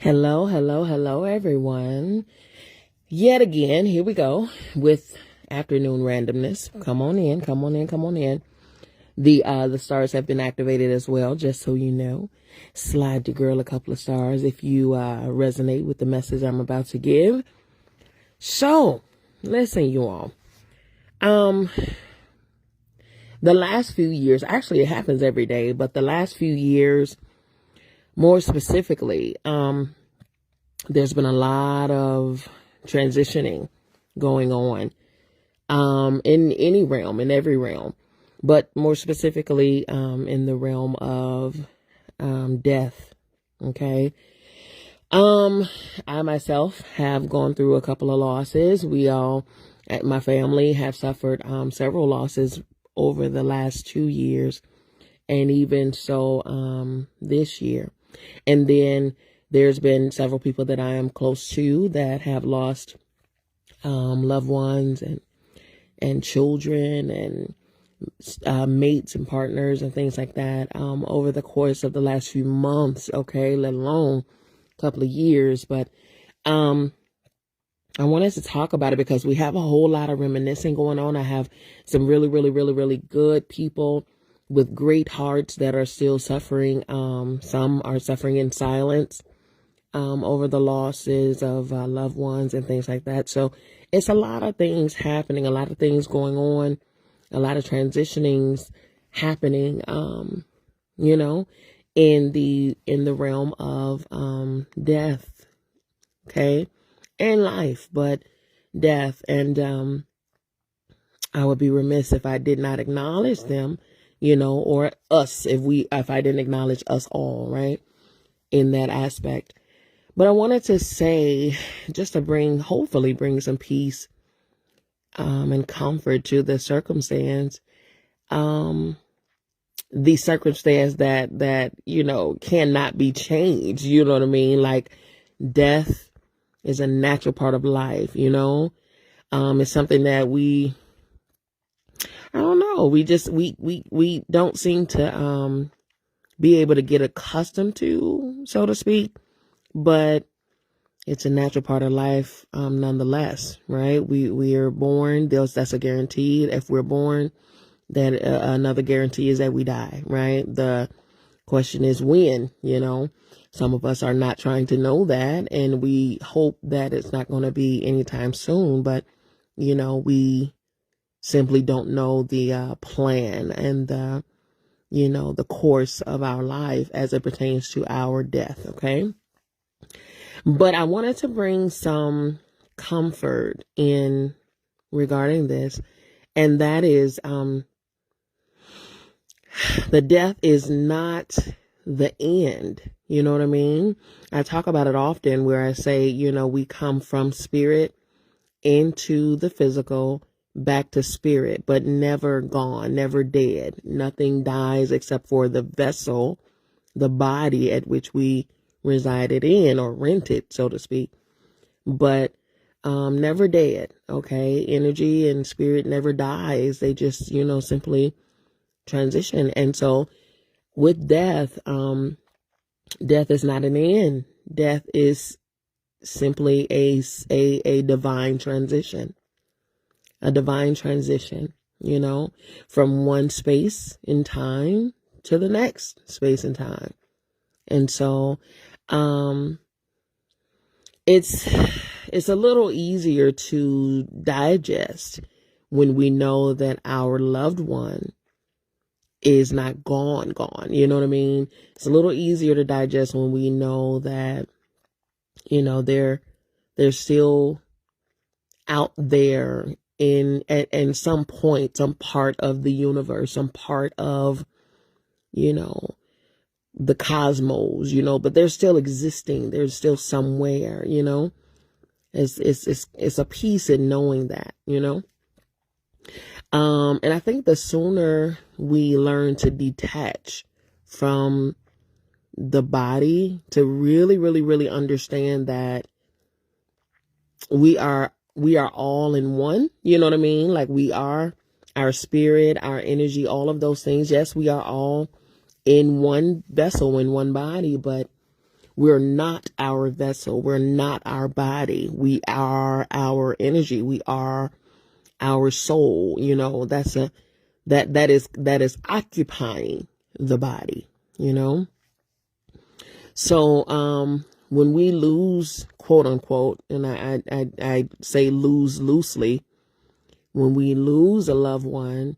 Hello, hello, hello, everyone. Yet again, here we go with afternoon randomness. Come on in, come on in, come on in. The stars have been activated as well, just so you know. Slide your girl a couple of stars if you resonate with the message I'm about to give. So, listen, you all. The last few years, actually it happens every day, but the last few years, more specifically, there's been a lot of transitioning going on in any realm, in every realm, but more specifically in the realm of death. Okay. I myself have gone through a couple of losses. We all at my family have suffered several losses over the last 2 years, and even so this year. And then there's been several people that I am close to that have lost loved ones and children and mates and partners and things like that over the course of the last few months, okay, let alone a couple of years. But I wanted to talk about it because we have a whole lot of reminiscing going on. I have some really, really, really, really good people with great hearts that are still suffering. Some are suffering in silence over the losses of loved ones and things like that. So it's a lot of things happening, a lot of things going on, a lot of transitionings happening, in the realm of death, okay, and life, but death. And I would be remiss if I did not acknowledge them, or us, if I didn't acknowledge us all, right, in that aspect. But I wanted to say, just to hopefully bring some peace and comfort to the circumstance, the circumstance that cannot be changed. You know what I mean? Like, death is a natural part of life. It's something that I don't know. We don't seem to be able to get accustomed to, so to speak. But it's a natural part of life, nonetheless, right? We are born. That's a guarantee. If we're born, that another guarantee is that we die, right? The question is when. Some of us are not trying to know that, and we hope that it's not going to be anytime soon. But we simply don't know the plan and the course of our life as it pertains to our death. Okay. But I wanted to bring some comfort in regarding this, and that is the death is not the end. You know what I mean? I talk about it often where I say, we come from spirit into the physical, back to spirit, but never gone, never dead. Nothing dies except for the vessel, the body at which we resided in or rented, so to speak, but never dead. Okay. Energy and spirit never dies. They just, simply transition. And so with death, death is not an end. Death is simply a divine transition, from one space in time to the next space in time. And so it's a little easier to digest when we know that our loved one is not gone. You know what I mean? It's a little easier to digest when we know that, they're still out there in some point, some part of the universe, some part of, the cosmos, but they're still existing. They're still somewhere, it's a peace in knowing that, and I think the sooner we learn to detach from the body, to really, really, really understand that we are all in one, you know what I mean? Like, we are our spirit, our energy, all of those things. Yes, we are all in one vessel, in one body, but We're not our vessel. We're not our body. We are our energy. We are our soul. You know, that is occupying the body, you know? So, when we lose, quote unquote, and I say lose loosely, when we lose a loved one,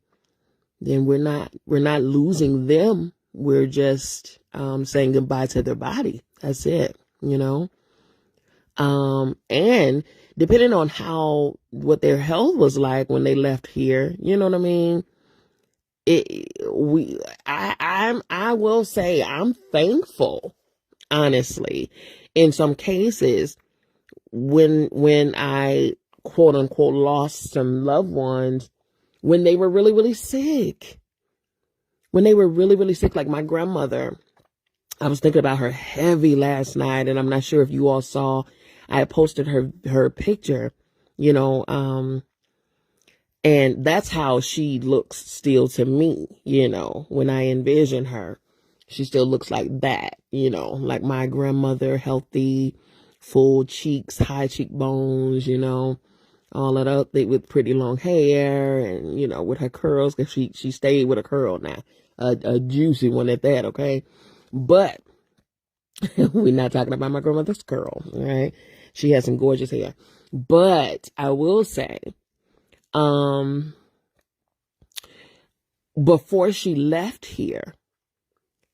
then we're not losing them. We're just, saying goodbye to their body. That's it, you know? And depending on what their health was like when they left here, you know what I mean? I will say I'm thankful, honestly, in some cases when I quote unquote lost some loved ones when they were really, really sick. When they were really, really sick, like my grandmother, I was thinking about her heavy last night, and I'm not sure if you all saw, I had posted her picture, you know, and that's how she looks still to me, you know, when I envision her. She still looks like that, you know, like my grandmother, healthy, full cheeks, high cheekbones, you know, all of that with pretty long hair and, you know, with her curls, because she stayed with a curl now, a juicy one at that, okay? But we're not talking about my grandmother's curl, right? She has some gorgeous hair. But I will say, before she left here,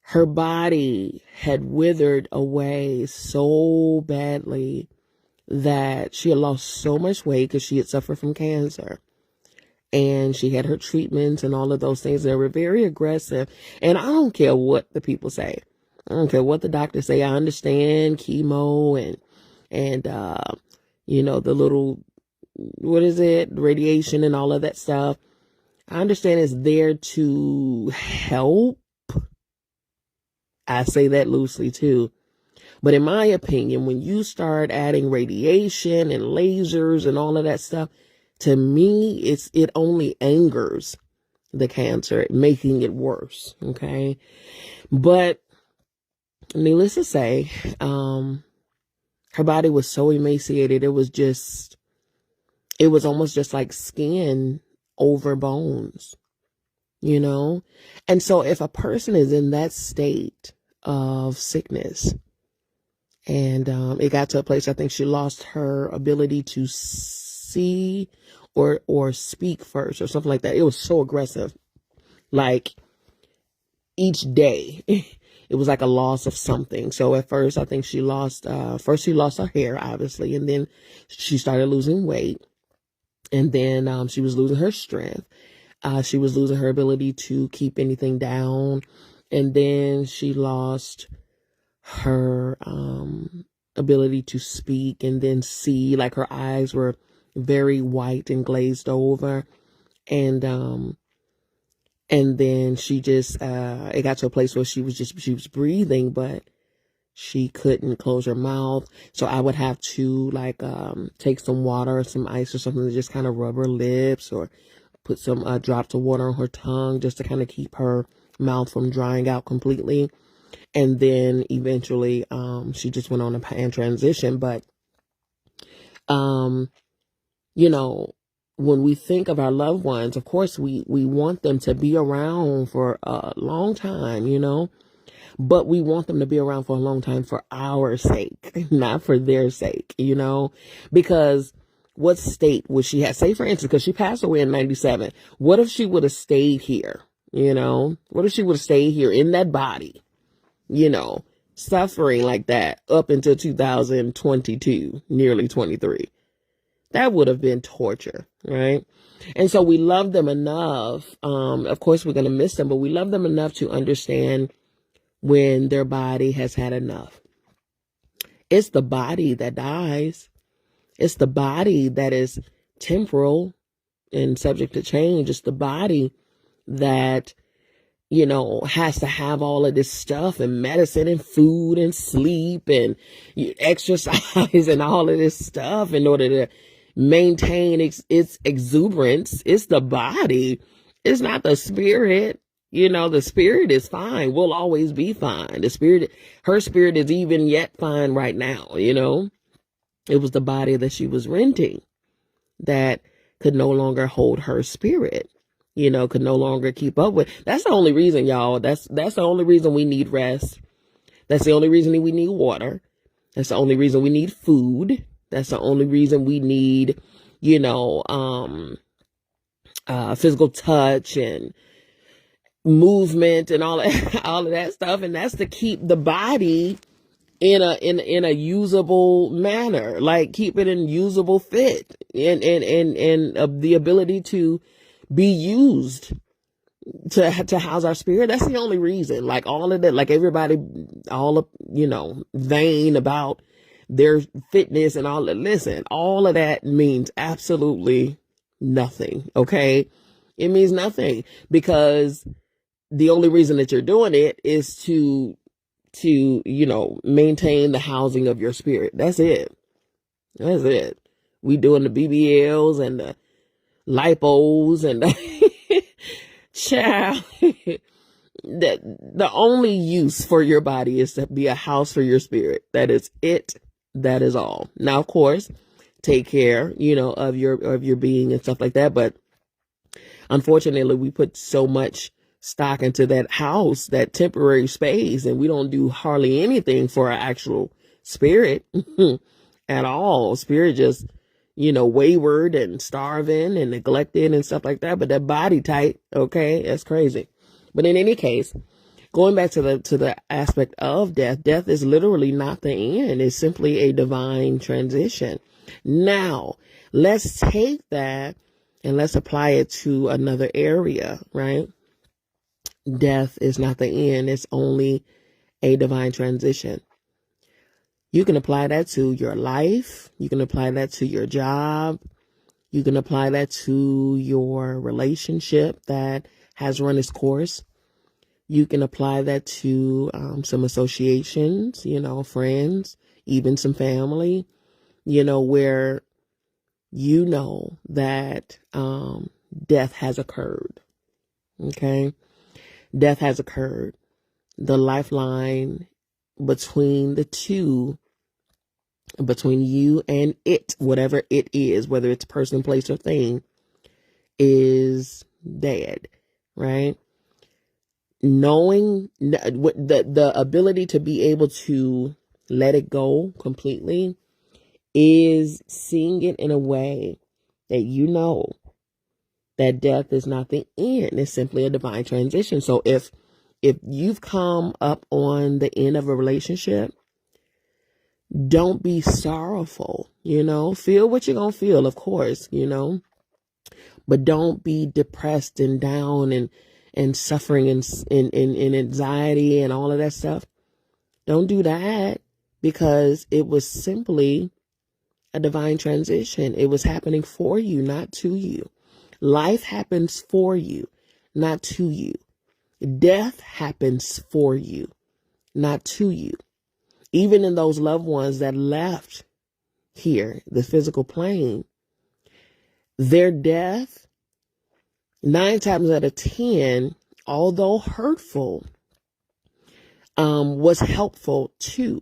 her body had withered away so badly that she had lost so much weight because she had suffered from cancer. And she had her treatments and all of those things that were very aggressive. And I don't care what the people say. I don't care what the doctors say. I understand chemo and you know, the little, what is it? Radiation and all of that stuff. I understand it's there to help. I say that loosely too. But in my opinion, when you start adding radiation and lasers and all of that stuff, to me, it only angers the cancer, making it worse. Okay. But needless to say, her body was so emaciated. It was almost just like skin over bones, you know? And so if a person is in that state of sickness, and it got to a place, I think she lost her ability to see or speak first or something like that. It was so aggressive. Like each day, it was like a loss of something. So at first, I think she lost her hair, obviously. And then she started losing weight. And then she was losing her strength. She was losing her ability to keep anything down. And then she lost her ability to speak and then see, like her eyes were very white and glazed over. And then she just, it got to a place where she was breathing, but she couldn't close her mouth. So I would have to like, take some water or some ice or something to just kind of rub her lips or put some drops of water on her tongue just to kind of keep her mouth from drying out completely. And then eventually, she just went on a pan transition. But, you know, when we think of our loved ones, of course, we want them to be around for a long time, you know, but we want them to be around for a long time for our sake, not for their sake, you know, because what state would she have? Say, for instance, because she passed away in 97. What if she would have stayed here? You know, what if she would have stayed here in that body, you know, suffering like that up until 2022, nearly 23? That would have been torture, right? And so we love them enough. Of course, we're going to miss them, but we love them enough to understand when their body has had enough. It's the body that dies. It's the body that is temporal and subject to change. It's the body that, you know, has to have all of this stuff and medicine and food and sleep and exercise and all of this stuff in order to maintain its exuberance. It's the body. It's not the spirit. The spirit is fine. Will always be fine. Her spirit is even yet fine right now. It was the body that she was renting that could no longer hold her spirit, could no longer keep up with. That's the only reason, y'all. That's the only reason we need rest. That's the only reason we need water. That's the only reason we need food. That's the only reason we need, physical touch and movement and all of that stuff. And that's to keep the body in a usable manner, like keep it in usable fit and the ability to be used to house our spirit. That's the only reason. Like all of that, like everybody, all of, vain about their fitness and all that. Listen, all of that means absolutely nothing. Okay. It means nothing, because the only reason that you're doing it is to maintain the housing of your spirit. That's it. We doing the BBLs and the lipos and the child. The only use for your body is to be a house for your spirit. That is it. That is all. Now, of course, take care, of your being and stuff like that. But unfortunately, we put so much stock into that house, that temporary space, and we don't do hardly anything for our actual spirit at all. Spirit just, wayward and starving and neglected and stuff like that. But that body tight, okay, that's crazy. But in any case, going back to the aspect of death, death is literally not the end. It's simply a divine transition. Now, let's take that and let's apply it to another area, right? Death is not the end. It's only a divine transition. You can apply that to your life. You can apply that to your job. You can apply that to your relationship that has run its course. You can apply that to some associations, friends, even some family, where that death has occurred. Okay? Death has occurred. The lifeline between the two, between you and it, whatever it is, whether it's person, place, or thing, is dead, right? Knowing the ability to be able to let it go completely is seeing it in a way that that death is not the end. It's simply a divine transition. So if you've come up on the end of a relationship, don't be sorrowful, feel what you're going to feel, of course, but don't be depressed and down and suffering and anxiety and all of that stuff. Don't do that, because it was simply a divine transition. It was happening for you, not to you. Life happens for you, not to you. Death happens for you, not to you. Even in those loved ones that left here, the physical plane, their death, 9 times out of 10, although hurtful, was helpful too.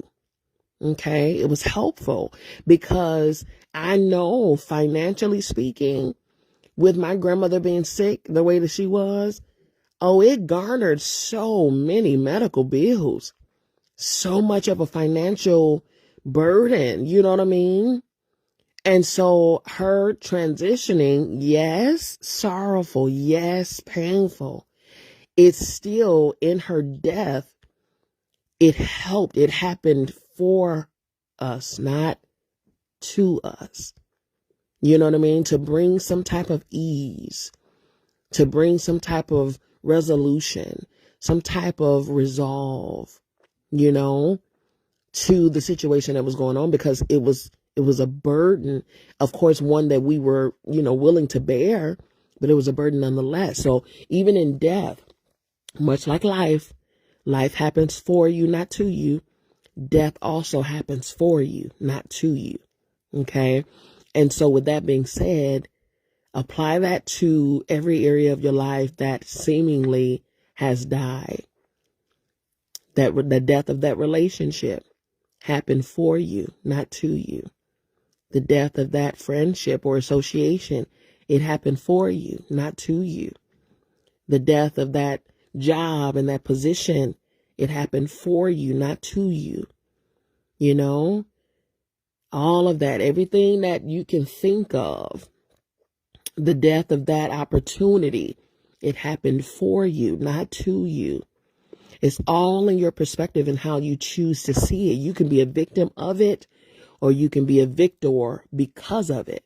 Okay, it was helpful because I know, financially speaking, with my grandmother being sick the way that she was, it garnered so many medical bills, so much of a financial burden, you know what I mean? And so her transitioning, yes, sorrowful, yes, painful, it's still in her death. It helped. It happened for us, not to us. You know what I mean? To bring some type of ease, to bring some type of resolution, some type of resolve, to the situation that was going on, because it was a burden, of course, one that we were, willing to bear, but it was a burden nonetheless. So even in death, much like life happens for you, not to you. Death also happens for you, not to you. Okay. And so with that being said, apply that to every area of your life that seemingly has died. That the death of that relationship happened for you, not to you. The death of that friendship or association, it happened for you, not to you. The death of that job and that position, it happened for you, not to you. You know, all of that, everything that you can think of, the death of that opportunity, it happened for you, not to you. It's all in your perspective and how you choose to see it. You can be a victim of it, or you can be a victor because of it.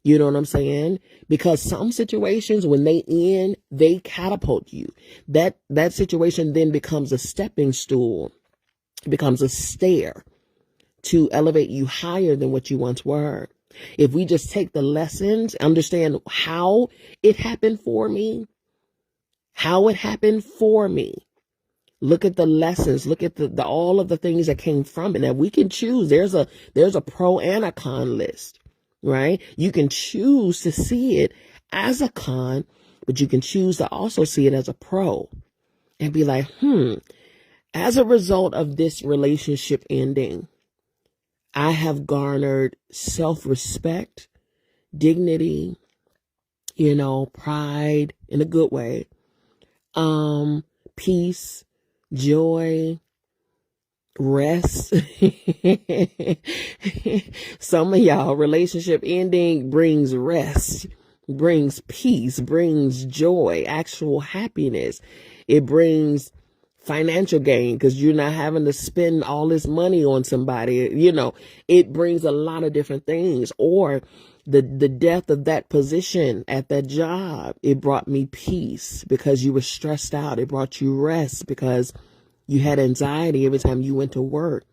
You know what I'm saying? Because some situations, when they end, they catapult you. That situation then becomes a stepping stool, becomes a stair to elevate you higher than what you once were. If we just take the lessons, understand how it happened for me, look at the lessons, look at the all of the things that came from it. Now we can choose. There's a pro and a con list, right? You can choose to see it as a con, but you can choose to also see it as a pro and be like, as a result of this relationship ending, I have garnered self-respect, dignity, pride in a good way, peace, joy, rest. Some of y'all, relationship ending brings rest, brings peace, brings joy, actual happiness. It brings financial gain because you're not having to spend all this money on somebody. It brings a lot of different things. Or the death of that position at that job, it brought me peace because you were stressed out. It brought you rest because you had anxiety every time you went to work.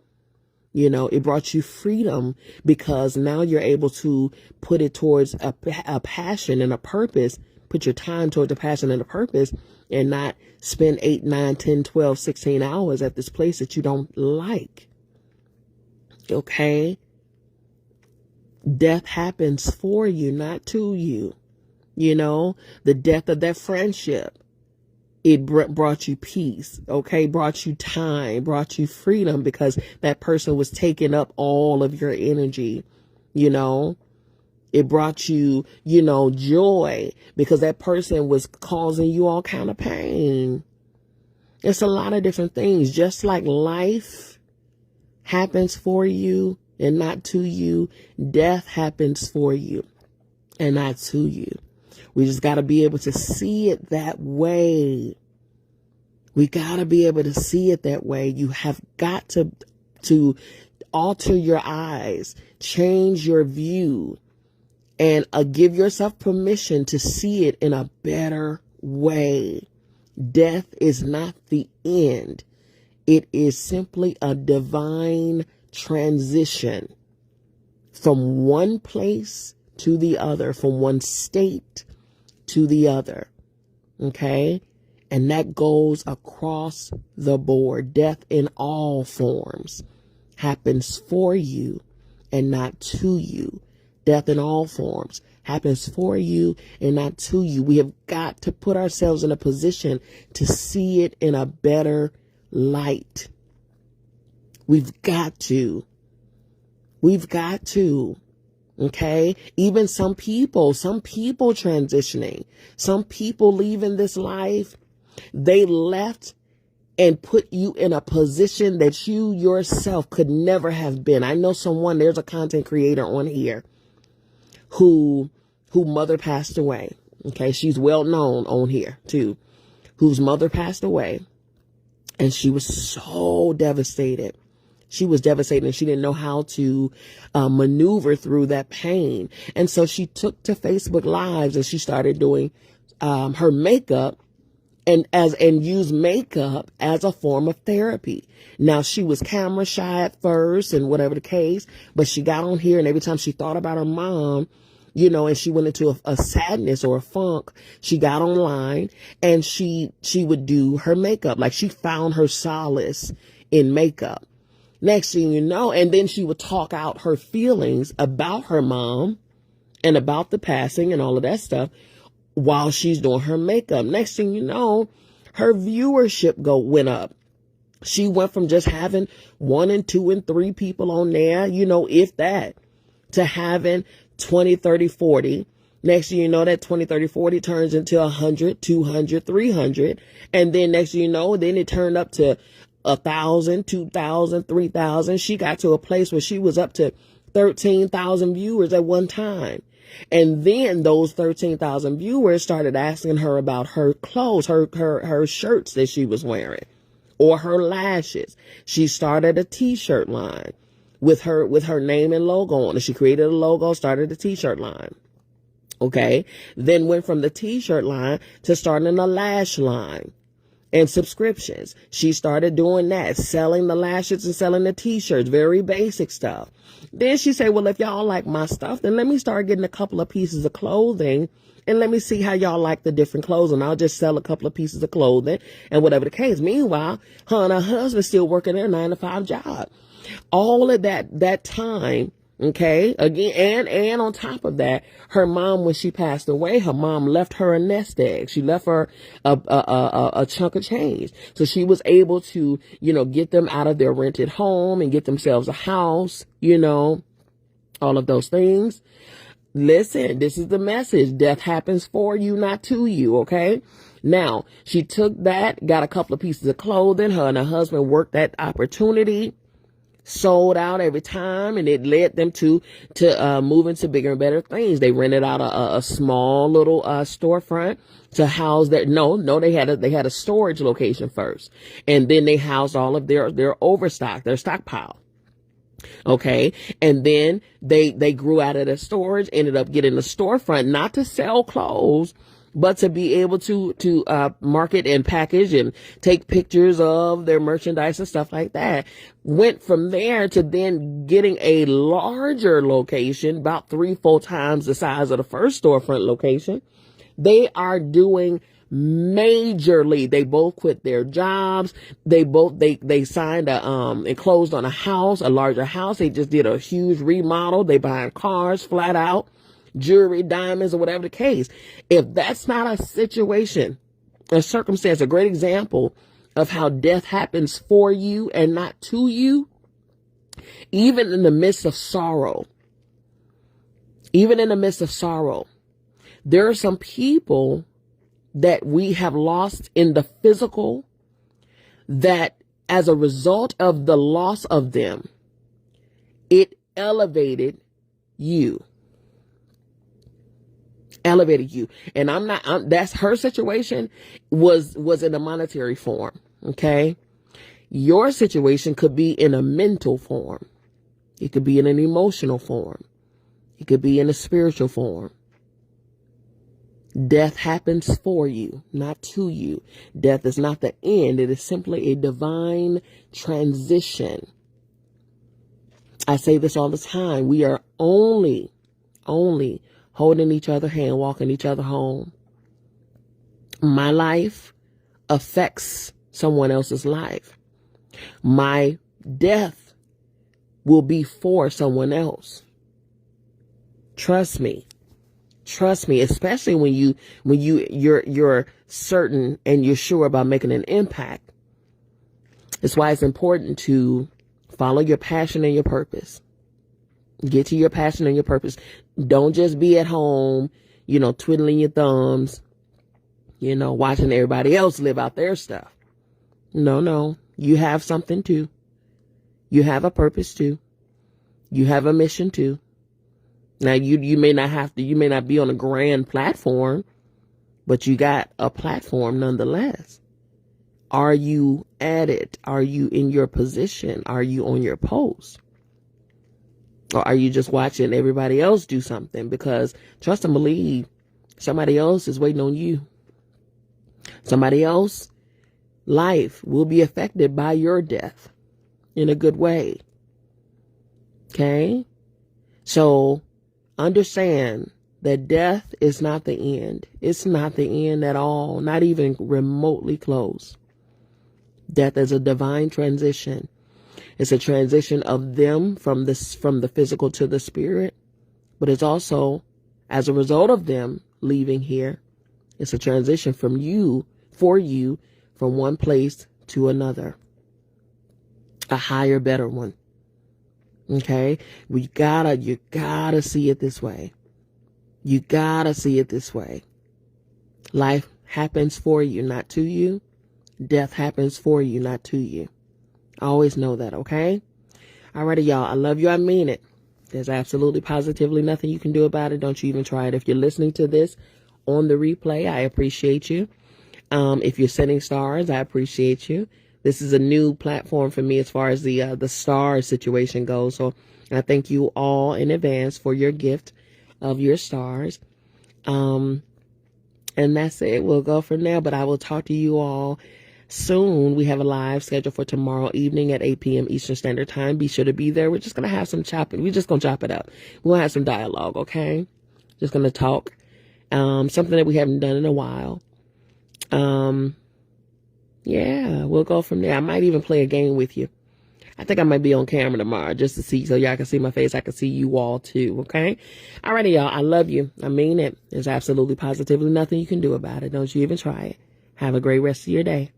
It brought you freedom because now you're able to put it towards a passion and a purpose. Put your time towards a passion and a purpose, and not spend 8, 9, 10, 12, 16 hours at this place that you don't like. Okay? Death happens for you, not to you. The death of that friendship, it brought you peace, okay? Brought you time, brought you freedom because that person was taking up all of your energy, It brought you, joy because that person was causing you all kind of pain. It's a lot of different things. Just like life happens for you and not to you, death happens for you and not to you. We just got to be able to see it that way. We got to be able to see it that way. You have got to alter your eyes, change your view, and give yourself permission to see it in a better way. Death is not the end. It is simply a divine transition from one place to the other, from one state to the other. Okay? And that goes across the board. Death in all forms happens for you and not to you. Death in all forms happens for you and not to you. We have got to put ourselves in a position to see it in a better light. We've got to. Okay? Even some people transitioning, some people leaving this life, they left and put you in a position that you yourself could never have been. I know there's a content creator on here who mother passed away. Okay, she's well known on here too, whose mother passed away, and she was so devastated. She was devastated and she didn't know how to maneuver through that pain. And so she took to Facebook Lives and she started doing her makeup and use makeup as a form of therapy. Now, she was camera shy at first and whatever the case, but she got on here and every time she thought about her mom, and she went into a sadness or a funk, she got online and she would do her makeup. Like she found her solace in makeup. Next thing you know, and then she would talk out her feelings about her mom and about the passing and all of that stuff while she's doing her makeup. Next thing you know, her viewership went up. She went from just having 1 and 2 and 3 people on there, if that, to having 20, 30, 40. Next thing you know, that 20, 30, 40 turns into 100, 200, 300. And then next thing you know, then it turned up to 1,000, 2,000, 3,000. She got to a place where she was up to 13,000 viewers at one time. And then those 13,000 viewers started asking her about her clothes, her shirts that she was wearing, or her lashes. She started a t-shirt line with her name and logo on it. She created a logo, started a t-shirt line. Okay. Then went from the t-shirt line to starting a lash line and subscriptions. She started doing that, selling the lashes and selling the t-shirts, very basic stuff. Then she said, well, if y'all like my stuff, then let me start getting a couple of pieces of clothing and let me see how y'all like the different clothes. And I'll just sell a couple of pieces of clothing and whatever the case. Meanwhile, her and her husband still working their 9-to-5 job. All of that time. Okay. Again, and on top of that, her mom, when she passed away, her mom left her a nest egg. She left her a chunk of change. So she was able to, get them out of their rented home and get themselves a house, all of those things. Listen, this is the message. Death happens for you, not to you. Okay. Now she took that, got a couple of pieces of clothing. Her and her husband worked that opportunity, sold out every time, and it led them to move into bigger and better things. They rented out a small little storefront to house their they had a storage location first, and then they housed all of their overstock, their stockpile. Okay. And then they grew out of the storage, ended up getting a storefront, not to sell clothes, but to be able to market and package and take pictures of their merchandise and stuff like that. Went from there to then getting a larger location, about 3-4 times the size of the first storefront location. They are doing majorly. They both quit their jobs. They signed and closed on a larger house. They just did a huge remodel. They buying cars flat out, jewelry, diamonds, or whatever the case. If that's not a situation, a circumstance, a great example of how death happens for you and not to you, even in the midst of sorrow, there are some people that we have lost in the physical that as a result of the loss of them, it elevated you. And that's her situation was in a monetary form. Okay. Your situation could be in a mental form. It could be in an emotional form. It could be in a spiritual form. Death happens for you, not to you. Death is not the end. It is simply a divine transition. I say this all the time. We are only holding each other's hand, walking each other home. My life affects someone else's life. My death will be for someone else. Trust me, especially when you're certain and you're sure about making an impact. That's why it's important to follow your passion and your purpose. Get to your passion and your purpose. Don't just be at home, twiddling your thumbs, watching everybody else live out their stuff. No, you have something too. You have a purpose too. You have a mission too. Now you may not be on a grand platform, but you got a platform nonetheless. Are you at it? Are you in your position? Are you on your post? Or are you just watching everybody else do something? Because trust and believe, somebody else is waiting on you. Somebody else's life will be affected by your death in a good way. Okay? So understand that death is not the end. It's not the end at all, not even remotely close. Death is a divine transition. It's a transition of them from the physical to the spirit, but it's also, as a result of them leaving here, it's a transition from you, for you, from one place to another. A higher, better one. Okay? You gotta see it this way. You gotta see it this way. Life happens for you, not to you. Death happens for you, not to you. Always know that, okay? Alrighty, y'all. I love you. I mean it. There's absolutely positively nothing you can do about it. Don't you even try it. If you're listening to this on the replay, I appreciate you. If you're sending stars, I appreciate you. This is a new platform for me as far as the star situation goes. So I thank you all in advance for your gift of your stars. And that's it. We'll go from there, but I will talk to you all soon. We have a live scheduled for tomorrow evening at 8 p.m. Eastern Standard Time. Be sure to be there. We're just going to have some chopping. We're just going to chop it up. We'll have some dialogue, okay? Just going to talk. Something that we haven't done in a while. Yeah, we'll go from there. I might even play a game with you. I think I might be on camera tomorrow just to see, so y'all can see my face. I can see you all too, okay? Alrighty, y'all. I love you. I mean it. There's absolutely positively nothing you can do about it. Don't you even try it. Have a great rest of your day.